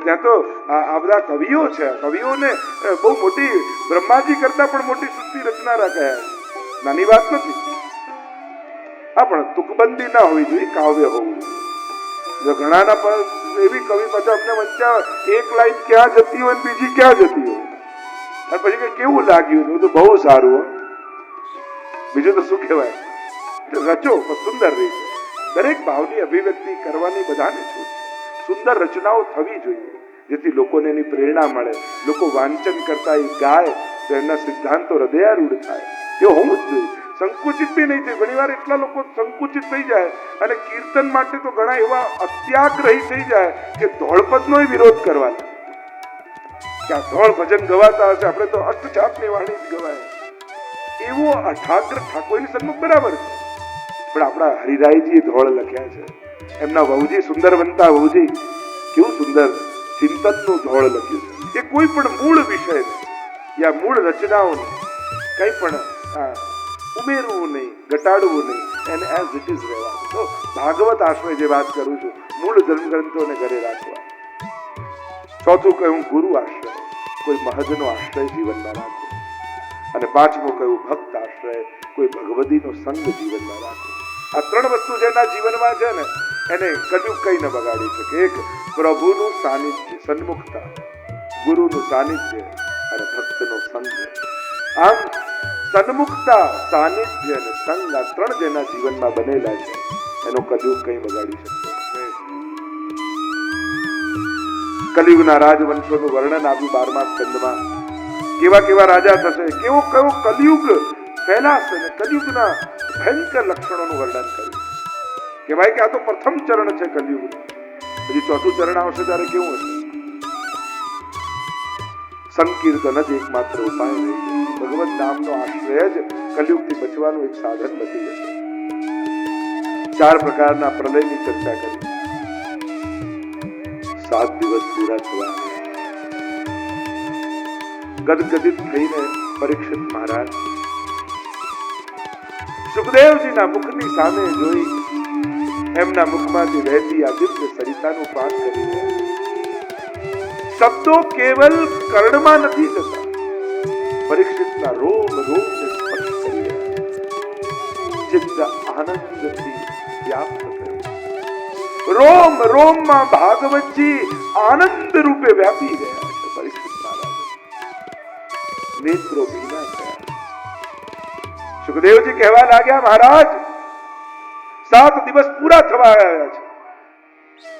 ત્યાં તો આ બધા કવિઓ છે, કવિઓને બહુ મોટી, બ્રહ્માજી કરતા પણ મોટી સૃષ્ટિ રચનારા કહ્યા. નાની વાત નથી. પણ તુકબંધી ના હોવી જોઈએ, કાવ્ય હોવું જોઈએ. જો ઘણાના એવી કવિ પાછા અમને વંચ્યા, એક લાઈન ક્યાં જતી હોય બીજી ક્યાં જતી હોય, અને પછી કે કેવું લાગ્યું, તો બહુ સારું. બીજું તો શું કહેવાય, રચો સુંદર રીતે. દરેક ભાવની અભિવ્યક્તિ કરવાની બધાને છૂટ છે. સુંદર રચનાઓ થવી જોઈએ, જેથી લોકોને એની પ્રેરણા મળે. લોકો વાંચન કરતા એ ગાય તો એમના સિદ્ધાંતો હૃદયારૂઢ થાય. એ હોવું જ જોઈએ. સંકુચિત બી નહીં થાય. ઘણી વાર એટલા લોકો સંકુચિત થઈ જાય, અને કીર્તન માટે તો ઘણા એવા અત્યાગ્રહી થઈ જાય કે ધોળપદનો વિરોધ કરવાના, કે આ ધોળ ભજન ગવાતા હશે, આપણે તો અષ્ટજાપની વાણી જ ગવાય. એવો અઠાગ્ર ઠાકોરની સન્મુખ બરાબર છે. પણ આપણા હરિરાયજી ધોળ લખ્યા છે. એમના વહુજી સુંદરવંતા વહુજી કેવું સુંદર ચિંતનનું ધોળ લખ્યું છે. એ કોઈ પણ મૂળ વિષય યા મૂળ રચનાઓને કંઈ પણ ઉમેરવું નહીં, ઘટાડવું નહીં, એને એઝ ઇટ ઇઝ રહેવાનું. તો ભાગવત આશ્રય જે વાત કરું છું, મૂળ ધર્મગ્રંથોને ઘરે રાખવા. ચોથું કહ્યું ગુરુ આશ્રય, કોઈ મહજનો આશ્રય જીવનમાં રાખવો. અને પાંચમું કહ્યું ભક્ત આશ્રય, કોઈ ભગવદીનો સંગ જીવનમાં રાખવો. આ ત્રણ વસ્તુ જેના જીવનમાં છે ને, એને કજું કઈ ન બગાડી શકે. એક પ્રભુનું સાનિધ્ય, સન્મુખતા, ગુરુનું સાનિધ્ય અને ભક્તનો સંગ. આમ સન્મુખતા, સાનિધ્ય અને સંગ, આ ત્રણ જેના જીવનમાં બનેલા છે, એનો કજું કઈ બગાડી શકતો નથી. કલિયુગના રાજવંશોનું વર્ણન આવ્યું 12મા સ્કંદમાં. કેવા કેવા રાજા થશે, કેવો કેવો કલિયુગ ફેલાશે, ને કલિયુગના ભયંકર લક્ષણોનું વર્ણન કર્યું. કહેવાય કે આ તો પ્રથમ ચરણ છે કલિયુગ. હજી ચોથું ચરણ આવશે ત્યારે કેવું હશે? સંકીર્તન જ એકમાત્ર ઉપાય રહી જશે. ભગવત નામનો આશ્રય જ કલિયુગથી બચવાનું એક સાધન બની જશે. 4 પ્રકારના પ્રલયની ચર્ચા કરી. 7 દિવસ પૂરા થવા ગદગદિત થઈને પરીક્ષિત મહારાજ સુખદેવજીના મુખની સામે જોઈ એમના મુખમાંથી વહેતી આ દિવ્ય સરિતાનું પાન કરી રહ્યા. શબ્દો કેવલ કર્ણમાં નથી જતા, પરીક્ષિતના રોમ રોમને સ્પર્શ કરી રહ્યા. ચિત્ત આનંદથી વ્યાપ્ત થયું. રોમ રોમમાં ભાગવતજી આનંદ રૂપે વ્યાપી ગયા છે. પરીક્ષિત મહારાજ નેત્રો ભીના થયા. સુખદેવજી કહેવા લાગ્યા, મહારાજ 7 દિવસ પૂરા થવા આવ્યા છે.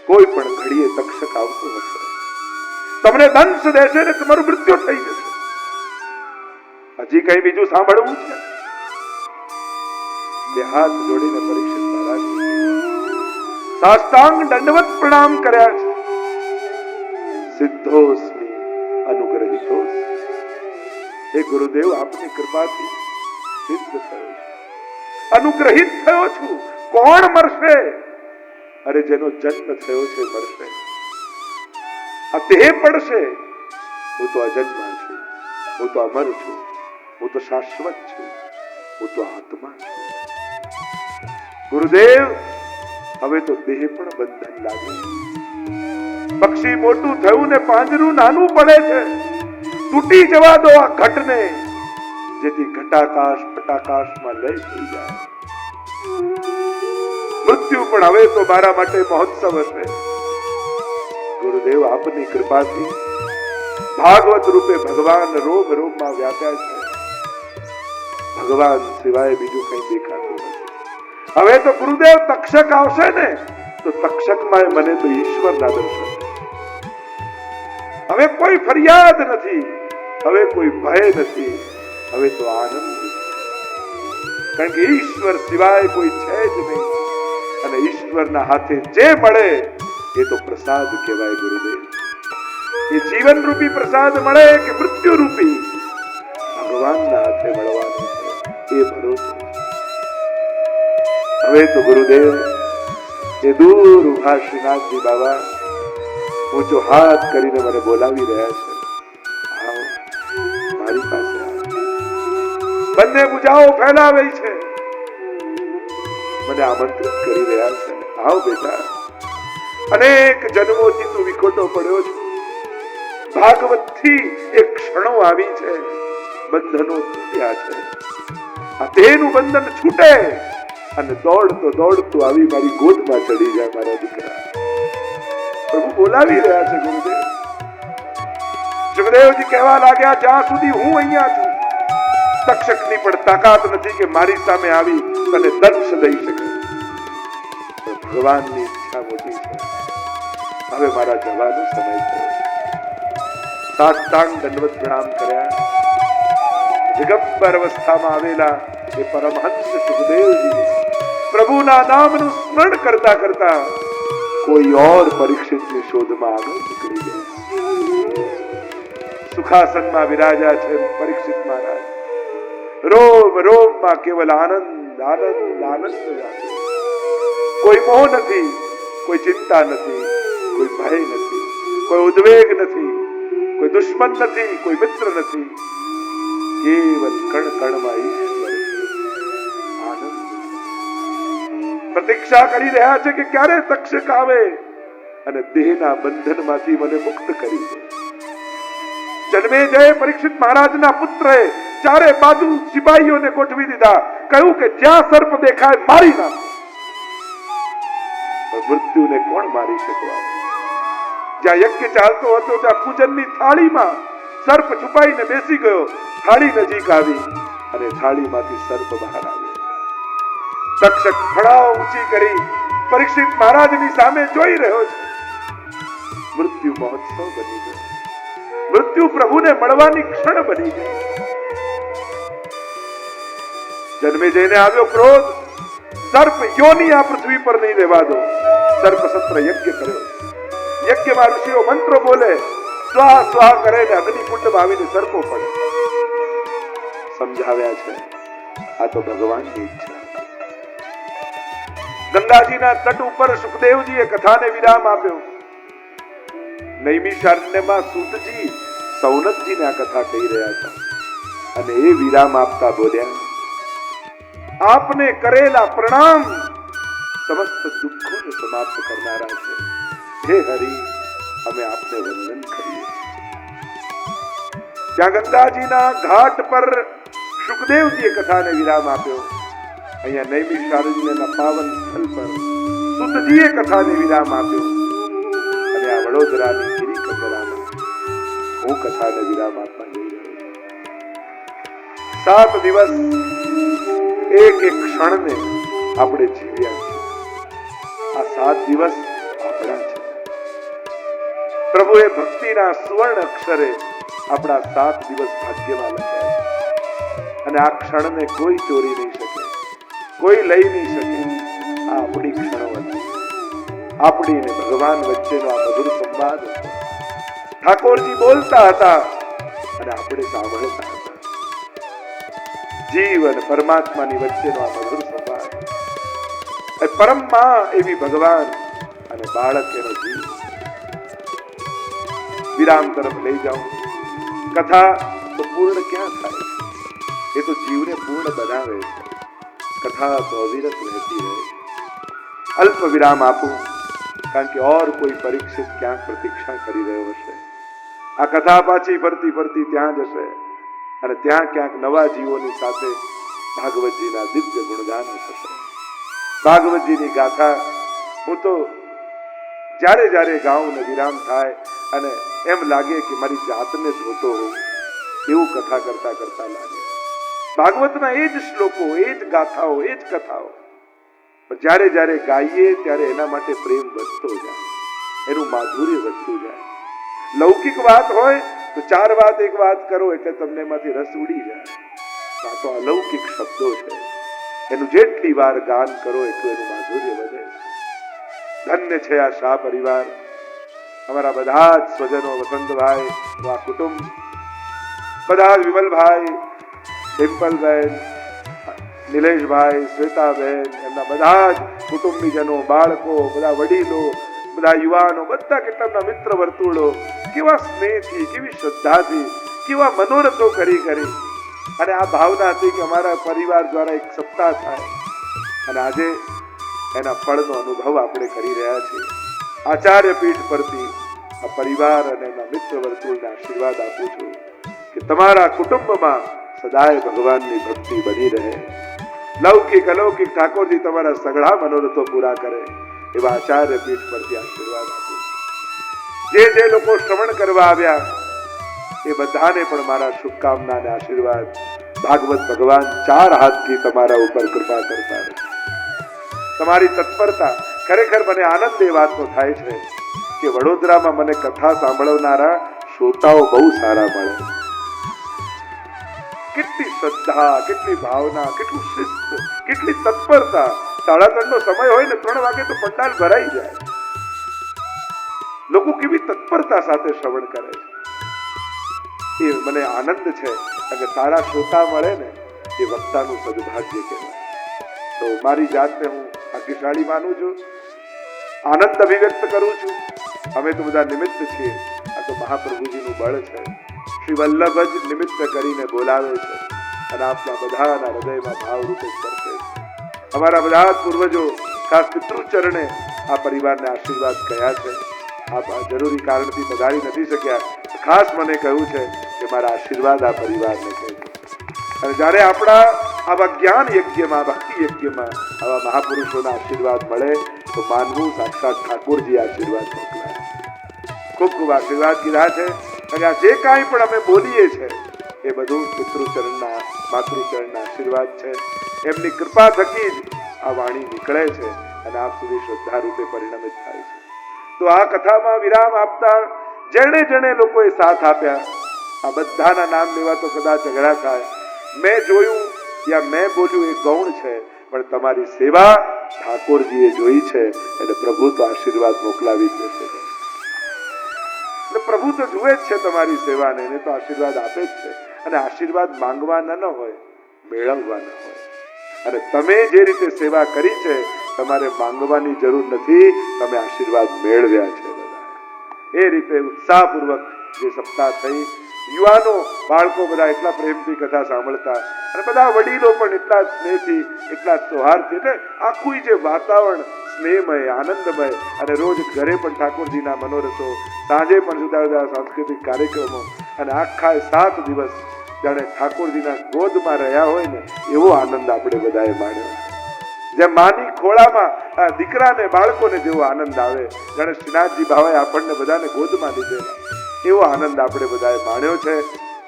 કોઈ પણ ઘડીએ તક્ષક આવતો હશે, તમને દંશ દેશે ને તમારું મૃત્યુ થઈ જશે. હજી કઈ બીજું સાંભળવું છે? બે હાથ જોડીને પરીક્ષિત મહારાજ સાષ્ટાંગ દંડવત પ્રણામ કર્યા છે. સિદ્ધોસ્મિ અનુગ્રહિતોસ્મિ. હે ગુરુદેવ, આપની કૃપાથી સિદ્ધ થયો છું, અનુગ્રહિત થયો છું. કોણ મરશે? અરે જેનો જન્મ થયો છે મરશે. આ દેહ પડશે. હું તો અજન્મા છું, હું તો અમર છું, હું તો શાશ્વત છું, હું તો આત્મા છું. ગુરુદેવ, હવે તો દેહ પણ બંધન લાગે. પક્ષી મોટું થયું ને પાંજરું નાનું પડે છે. તૂટી જવા દો આ ઘટને, જેથી ઘટાકાશ પટાકાશમાં લય થઈ જાય. મૃત્યુ પણ હવે તો મારા માટે મહોત્સવ હશે. ગુરુદેવ, આપની કૃપાથી ભાગવત રૂપે ભગવાન રોમ રોમમાં વ્યાપ્યા છે. ભગવાન સિવાય બીજું કઈ દેખાતું નથી. હવે તો ગુરુદેવ તક્ષક આવશે ને, તો તક્ષકમાં મને તો ઈશ્વરના દર્શન. હવે કોઈ ફરિયાદ નથી, હવે કોઈ ભય નથી, હવે તો આનંદ. કારણ કે ઈશ્વર સિવાય કોઈ છે જ નહીં, અને ઈશ્વરના હાથે જે મળે એ તો પ્રસાદ કહેવાય. ગુરુદેવ, એ જીવન રૂપી પ્રસાદ મળે કે મૃત્યુ રૂપી, ભગવાનના હાથે મળવાનું છે, એ ભરોસો. હવે તો ગુરુદેવ એ દૂર ઉભા શ્રીનાથજી બાબા ઊંચો હાથ કરીને મને બોલાવી રહ્યા છે. આવો, મારી પાસે આવો. બંને ભુજાઓ ફેલાવી છે, મને આમંત્રિત કરી રહ્યા છે. આવ બેટા, અનેક જન્મોથી તું વિખોટો પડ્યો છે. ભાગવતથી એ ક્ષણો આવી છે, બંધનો તૂટ્યા છે. આ દેહનું બંધન છૂટે અને દોડતો દોડતો આવી મારી ગોદમાં ચડી જાય મારા દીકરા. પ્રભુ બોલાવી રહ્યા છે ગુરુદેવ. સુખદેવજી કહેવા લાગ્યા, જ્યાં સુધી હું અહીંયા છું તક્ષકની પણ તાકાત નથી કે મારી સામે આવી તને દંશ દઈ શકે. ભગવાનની ઈચ્છા મોટી છે. હવે મારા જવાનો સમય થયો. સાષ્ટાંગ દંડવત પ્રણામ કર્યા. દિગંબર અવસ્થામાં આવેલા એ પરમહંસ સુખદેવજી પ્રભુના નામનું સ્મરણ કરતા કરતા કોઈ ઓર પરીક્ષિતની શોધમાં આગળ નીકળી ગયા. સુખાસનમાં વિરાજા છે પરીક્ષિત મહારાજ. રોમ રોમમાં કેવલ આનંદ આનંદ આનંદ. કોઈ મોહ નથી, કોઈ ચિંતા નથી, કોઈ ભય નથી, કોઈ ઉદ્વેગ નથી, કોઈ દુશ્મન નથી, કોઈ મિત્ર નથી. કેવલ કણ કણમાં ઈશ્વર આનંદ. પ્રતીક્ષા કરી રહ્યા છે કે ક્યારે તક્ષક આવે અને દેહના બંધનમાંથી મને મુક્ત કરી દે. જન્મેજય પરીક્ષિત મહારાજના પુત્રએ ચારે બાજુ સિપાહીઓને ગોઠવી દીધા. કહ્યું કે જ્યાં સર્પ દેખાય મારી નાખો. મૃત્યુને કોણ મારી શકવા? જ્યાં યજ્ઞ ચાલતો હતો ત્યાં પૂજનની થાળીમાં સર્પ છુપાઈને બેસી ગયો. થાળી નજીક આવી અને થાળીમાંથી સર્પ બહાર આવ્યો. તક્ષક ફળાઓ ઊંચી કરી પરીક્ષિત મહારાજની સામે જોઈ રહ્યો છે. મૃત્યુ મહોત્સવ બની ગયો. મૃત્યુ પ્રભુને મળવાની ક્ષણ બની ગઈ. જન્મે જઈને આવ્યો ક્રોધ. સર્પ યોની આ પૃથ્વી પર નહીં રહેવા દો. સર્પ સત્ર યજ્ઞ કર્યો. યજ્ઞમાં ઋષિઓ મંત્રો બોલે, સ્વાહ સ્વાહ કરે ને અગ્નિકુંડમાં આવીને સર્પો પડે. સમજાવ્યા છે આ તો ભગવાનની ઈચ્છા. ગંગાજીના તટ ઉપર સુખદેવજીએ કથાને વિરામ આપ્યો. નૈમિષારણ્યમાં સૂતજી સૌનકજીને આ કથા કહી રહ્યા હતા અને એ વિરામ આપતા બોલ્યા, આપને કરેલા પ્રણામ સમસ્ત દુઃખોને સમાપ્ત કરનારા છે. હે હરિ, અમે આપને વંદન કરીએ. ત્યાં ગંગાજીના ઘાટ પર સુખદેવજીએ કથાને વિરામ આપ્યો. અહીંયા નૈમિષારણ્યના પાવન સ્થળ પર સૂતજીએ કથાને વિરામ આપ્યો અને આ વડોદરાની ગિરી કંદરામાં હું કથાને વિરામ આપવા જઈ રહ્યો છું. 7 દિવસ એક એક ક્ષણને આપણે જીવ્યા છીએ. આ 7 દિવસ આપણા છે. પ્રભુએ ભક્તિના સુવર્ણ અક્ષરે આપણા 7 દિવસ ભાગ્યમાં લખ્યા છે અને આ ક્ષણને કોઈ ચોરી નહીં શકે, કોઈ લઈ નહીં શકે. આ આપણી ક્ષણો હતી. આપણી ને ભગવાન વચ્ચેનો આ મધુર સંવાદ હતો. ઠાકોરજી બોલતા હતા અને આપણે સાંભળતા હતા. જીવ અને પરમાત્માની વચ્ચેનો આ મધુર સંવાદ. પરમમાં એવી ભગવાન અને બાળક એનો જીવ. વિરામ તરફ લઈ જાઉં. કથા તો પૂર્ણ ક્યાં થાય? એ તો જીવને પૂર્ણ બનાવે છે. કથા તો અવિરત રહેતી રહે. અલ્પ વિરામ આપું, કારણ કે ઓર કોઈ પરીક્ષિત ક્યાંક પ્રતીક્ષા કરી રહ્યો હશે. આ કથા પાછી ફરતી ફરતી ત્યાં જશે અને ત્યાં ક્યાંક નવા જીવોની સાથે ભાગવતજીના દિવ્ય ગુણગાનો થશે. ભાગવતજીની ગાથા હું તો જ્યારે જ્યારે ગાઉં ને વિરામ થાય અને એમ લાગે કે મારી જાતને જોતો હોઉં એવું કથા કરતા કરતા લાગે. ભાગવતના એ જ શ્લોકો, એ જ ગાથાઓ, એ જ કથાઓ, પણ જ્યારે જ્યારે ગાઈએ ત્યારે એના માટે પ્રેમ વધતો જાય, એનું માધુર્ય વધતું જાય. લૌકિક વાત હોય તો 4 વાત એક વાત કરો એટલે તમને એમાંથી રસ ઉડી જાય. આ તો અલૌકિક શબ્દો છે. એનું જેટલી વાર ગાન કરો એટલું એનું માધુર્ય વધે. ધન્ય છે આ શાહ પરિવાર. અમારા બધા જ સ્વજનો, વસંતભાઈ, આ કુટુંબ, બધા વિમલભાઈ, ડિમ્પલબેન, નિલેશભાઈ, શ્વેતાબેન, એમના બધા જ કુટુંબીજનો, બાળકો, બધા વડીલો, બધા યુવાનો, બધા કેટલા મિત્ર વર્તુળો, કેવા સ્નેહથી, કેવી શ્રદ્ધાથી, કેવા મનોરથો કરી અને આ ભાવના હતી કે અમારા પરિવાર દ્વારા એક સપ્તાહ થાય અને આજે એના ફળનો અનુભવ આપણે કરી રહ્યા છીએ. આચાર્ય પીઠ પરથી આ પરિવાર અને એના મિત્ર વર્તુળને આશીર્વાદ આપું છું કે તમારા કુટુંબમાં સદાય ભગવાનની ભક્તિ બની રહે. લૌકિક અલૌકિક ઠાકોરજી તમારા સઘળા મનોરથો પૂરા કરે એવા આચાર્ય પીઠ પરથી આશીર્વાદ આપું. જે લોકો શ્રવણ કરવા આવ્યા એ બધાને પણ મારા શુભકામના અને આશીર્વાદ. ભાગવત ભગવાન ચાર હાથથી તમારા ઉપર કૃપા કરતા રહે. તમારી તત્પરતા ખરેખર મને આનંદ એ વાતનો થાય છે કે વડોદરામાં મને કથા સાંભળનારા શ્રોતાઓ બહુ સારા મળે. કેટલી શ્રદ્ધા, કેટલી ભાવના, કેટલું શિસ્ત, કેટલી તત્પરતા. 3:30 સમય હોય ને 3 વાગે તો પંડાલ ભરાઈ જાય. લોકો કેવી તત્પરતા સાથે શ્રવણ કરે છે એ મને આનંદ છે. કે સારા શ્રોતા મળે ને એ વક્તાનું સદભાગ્ય કહેવાય. તો મારી જાતને હું ભાગ્યશાળી માનું છું, આનંદ અભિવ્યક્ત કરું છું. અમે તો બધા નિમિત્ત છીએ. આ તો મહાપ્રભુજીનું બળ છે. શ્રી વલ્લભ જ નિમિત્ત કરીને બોલાવે છે અને આપણા બધાના હૃદયમાં ભાવરૂપે સ્પર્શે છે. અમારા બધા પૂર્વજો ખાસ પિતૃચરણે આ પરિવારને આશીર્વાદ કહ્યા છે. આપ જરૂરી કારણથી પધારી નથી શક્યા. ખાસ મને કહ્યું છે કે મારા આશીર્વાદ આ પરિવારને કહેજો. અને જ્યારે આપણા આવા જ્ઞાન યજ્ઞમાં, ભક્તિ યજ્ઞમાં આવા મહાપુરુષોના આશીર્વાદ મળે તો માનવું સાક્ષાત ઠાકોરજી આશીર્વાદ મોકલાય. ખૂબ ખૂબ આશીર્વાદ કીધા છે. અને આ જે કાંઈ પણ અમે બોલીએ છીએ એ બધું પિતૃચરણના, માતૃચરણના આશીર્વાદ છે. એમની કૃપા થકી જ આ વાણી નીકળે છે અને આપ સુધી શ્રદ્ધા રૂપે પરિણમિત થાય છે. તો આ કથામાં વિરામ આપતા જેણે જેણે લોકોએ સાથ આપ્યા, આ બધાના નામ લેવા તો કદાચ ઝઘડા થાય. મેં જોયું યા મેં બોલ્યું એ ગૌણ છે, પણ તમારી સેવા ઠાકોરજીએ જોઈ છે એટલે પ્રભુ તો આશીર્વાદ મોકલાવી જ દેશે. એટલે પ્રભુ તો જુએ જ છે તમારી સેવાને, એને તો આશીર્વાદ આપે જ છે. અને આશીર્વાદ માંગવાના ન હોય, મેળવવાના હોય. અને તમે જે રીતે સેવા કરી છે તમારે માંગવાની જરૂર નથી, તમે આશીર્વાદ મેળવ્યા છે. એ રીતે ઉત્સાહપૂર્વક જે સપ્તાહ થઈ, યુવાનો, બાળકો બધા એટલા પ્રેમથી કથા સાંભળતા અને બધા વડીલો પણ એટલા સ્નેહથી, એટલા સૌહાર્દથી. એટલે આખું જે વાતાવરણ સ્નેહમય, આનંદમય. અને રોજ ઘરે પણ ઠાકોરજીના મનોરથો, સાંજે પણ જુદા જુદા સાંસ્કૃતિક કાર્યક્રમો અને આખા 7 દિવસ જાણે ઠાકોરજીના ગોદમાં રહ્યા હોય ને એવો આનંદ આપણે બધાએ માણ્યો. જેમ માની ખોળામાં દીકરાને, બાળકોને જેવો આનંદ આવે, જાણે શ્રીનાથજી ભાવે આપણને બધાને ગોદમાં લીધેલા, એવો આનંદ આપણે બધાએ માણ્યો છે.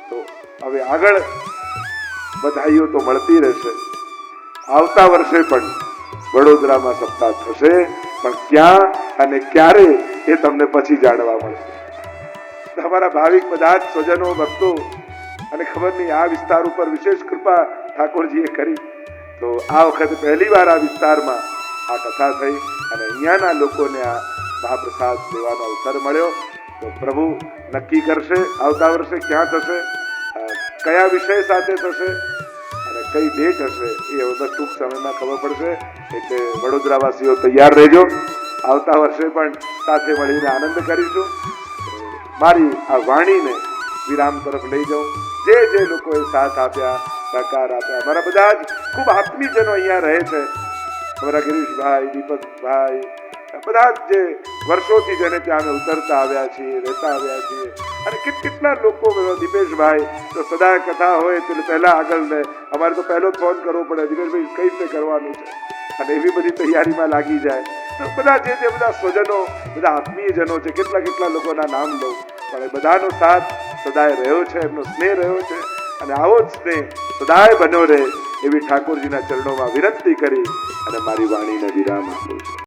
તો હવે આગળ બધાઈઓ તો મળતી રહેશે. આવતા વર્ષે પણ વડોદરામાં સપ્તાહ થશે, પણ ક્યાં અને ક્યારે એ તમને પછી જાણવા મળશે. તમારા ભાવિક બધા જ સ્વજનો, ભક્તો અને ખબર નહીં આ વિસ્તાર ઉપર વિશેષ કૃપા ઠાકોરજીએ કરી. તો આ વખતે પહેલી વાર આ વિસ્તારમાં આ કથા થઈ અને અહીંયાના લોકોને આ મહાપ્રસાદ લેવાનો અવસર મળ્યો. તો પ્રભુ નક્કી કરશે આવતા વર્ષે ક્યાં થશે, કયા વિષય સાથે થશે અને કઈ ડેટ હશે, એ હવે બસ ટૂંક સમયમાં ખબર પડશે. એટલે વડોદરાવાસીઓ તૈયાર રહેજો. આવતા વર્ષે પણ સાથે મળીને આનંદ કરીશું. મારી આ વાણીને વિરામ તરફ લઈ જાઉં. જે લોકોએ સાથ આપ્યા, સહકાર આપ્યા, અમારા બધા જ ખૂબ આત્મીયજનો અહીંયા રહે છે. અમારા ગિરીશભાઈ, દીપકભાઈ, બધા જ જે વર્ષોથી જેને ત્યાં અમે ઉતરતા આવ્યા છીએ, રહેતા આવ્યા છીએ. અને કેટલા લોકો, દીપેશભાઈ તો સદા કથા હોય એટલે પહેલા આગળ ને અમારે તો પહેલો ફોન કરવો પડે, દીપેશભાઈ કઈ રીતે કરવાનું છે, અને એવી બધી તૈયારીમાં લાગી જાય. તો બધા જે બધા સ્વજનો, બધા આત્મીયજનો છે, કેટલા લોકોના નામ લઉં, પણ એ બધાનો સાથ સદાય રહ્યો છે, એમનો સ્નેહ રહ્યો છે. અને આવો જ સ્નેહ સદાય બન્યો રહે એવી ઠાકોરજીના ચરણોમાં વિનંતી કરી અને મારી વાણીને વિરામ આપું છું.